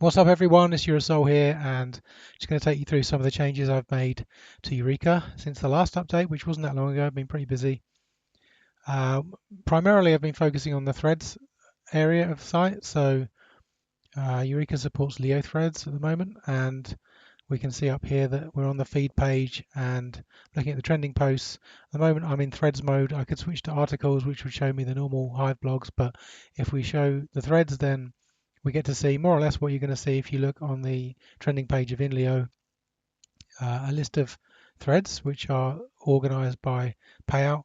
What's up everyone, it's Ureka.Social here and just going to take you through some of the changes I've made to Eureka since the last update, which wasn't that long ago. I've been pretty busy. Primarily I've been focusing on the threads area of the site. So Eureka supports LeoThreads at the moment, and we can see up here that we're on the feed page and looking at the trending posts. At the moment I'm in threads mode. I could switch to articles, which would show me the normal Hive blogs, but if we show the threads, then we get to see more or less what you're going to see if you look on the trending page of InLeo, a list of threads which are organized by payout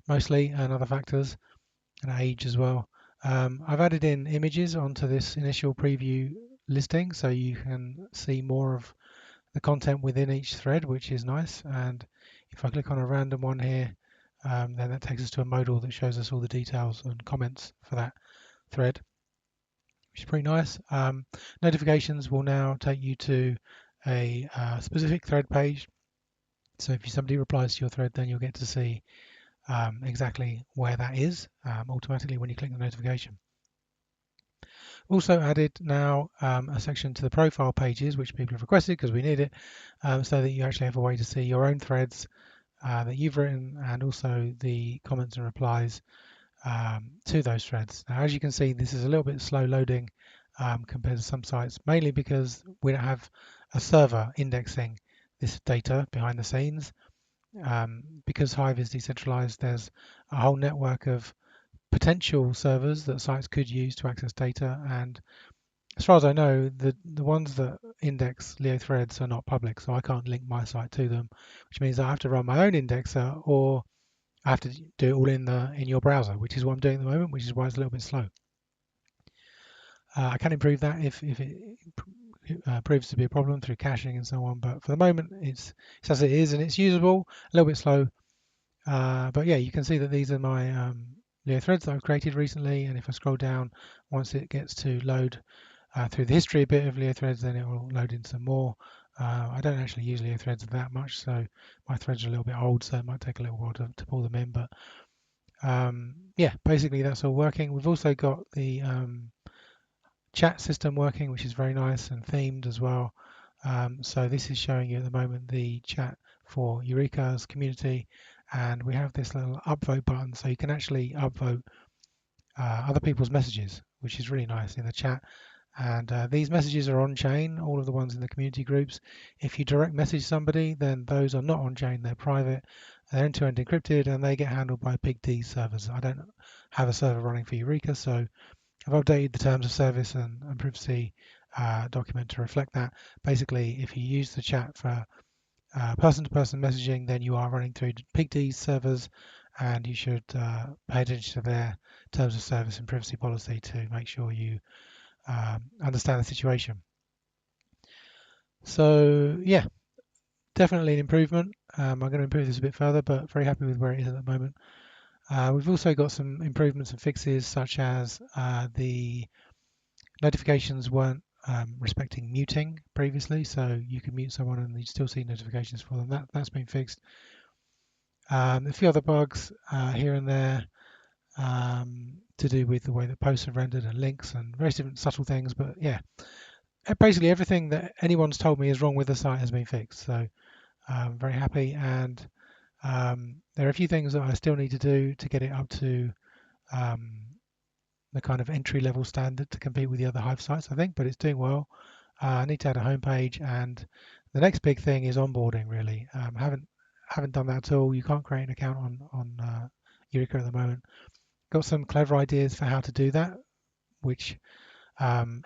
mostly and other factors, and age as well. I've added in images onto this initial preview listing so you can see more of the content within each thread, which is nice. And if I click on a random one here, then that takes us to a modal that shows us all the details and comments for that thread, which is pretty nice. Notifications will now take you to a specific thread page. So if somebody replies to your thread, then you'll get to see exactly where that is automatically when you click the notification. Also added now a section to the profile pages, which people have requested because we need it, so that you actually have a way to see your own threads that you've written and also the comments and replies to those threads. Now, as you can see, this is a little bit slow loading compared to some sites, mainly because we don't have a server indexing this data behind the scenes. Because Hive is decentralized, there's a whole network of potential servers that sites could use to access data, and as far as I know, the ones that index LeoThreads are not public, so I can't link my site to them, which means I have to run my own indexer, or I have to do it all in your browser, which is what I'm doing at the moment, which is why it's a little bit slow. I can improve that if it proves to be a problem through caching and so on, but for the moment it's as it is and it's usable. A little bit slow, but yeah, you can see that these are my LeoThreads that I've created recently, and if I scroll down, once it gets to load through the history a bit of LeoThreads, then it will load in some more. I don't actually use LeoThreads that much, so my threads are a little bit old, so it might take a little while to pull them in, but yeah, basically that's all working. We've also got the chat system working, which is very nice and themed as well. So this is showing you at the moment the chat for Eureka's community, and we have this little upvote button, so you can actually upvote other people's messages, which is really nice in the chat. And these messages are on chain, all of the ones in the community groups. If you direct message somebody, then those are not on chain, they're private, they're end-to-end encrypted, and they get handled by Big D servers. I don't have a server running for Eureka, so I've updated the terms of service and privacy document to reflect that. Basically, if you use the chat for person-to-person messaging, then you are running through Big D's servers, and you should pay attention to their terms of service and privacy policy to make sure you understand the situation. So yeah, definitely an improvement. I'm going to improve this a bit further, but very happy with where it is at the moment. We've also got some improvements and fixes, such as the notifications weren't respecting muting previously, so you could mute someone and you still see notifications for them. That's been fixed. A few other bugs here and there to do with the way that posts are rendered and links and various different subtle things, but yeah, basically everything that anyone's told me is wrong with the site has been fixed, so I'm very happy. And there are a few things that I still need to do to get it up to the kind of entry level standard to compete with the other Hive sites, I think, but it's doing well. I need to add a homepage, and the next big thing is onboarding. Really, haven't done that at all. You can't create an account on Eureka at the moment. Got some clever ideas for how to do that, which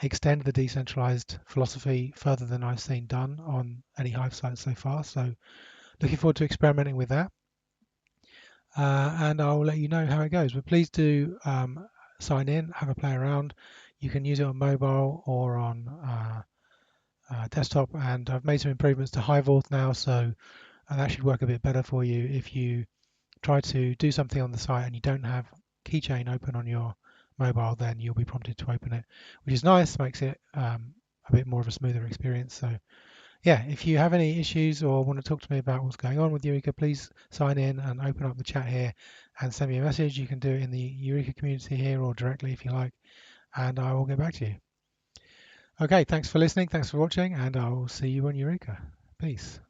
extend the decentralized philosophy further than I've seen done on any Hive site so far. So looking forward to experimenting with that. And I'll let you know how it goes. But please do sign in, have a play around. You can use it on mobile or on desktop, and I've made some improvements to HiveAuth now, so that should work a bit better for you. If you try to do something on the site and you don't have Keychain open on your mobile, then you'll be prompted to open it, which is nice, makes it a bit more of a smoother experience. So yeah, if you have any issues or want to talk to me about what's going on with Eureka, please sign in and open up the chat here and send me a message. You can do it in the Eureka community here or directly if you like, and I will get back to you. Okay, thanks for listening, thanks for watching, and I will see you on Eureka. Peace.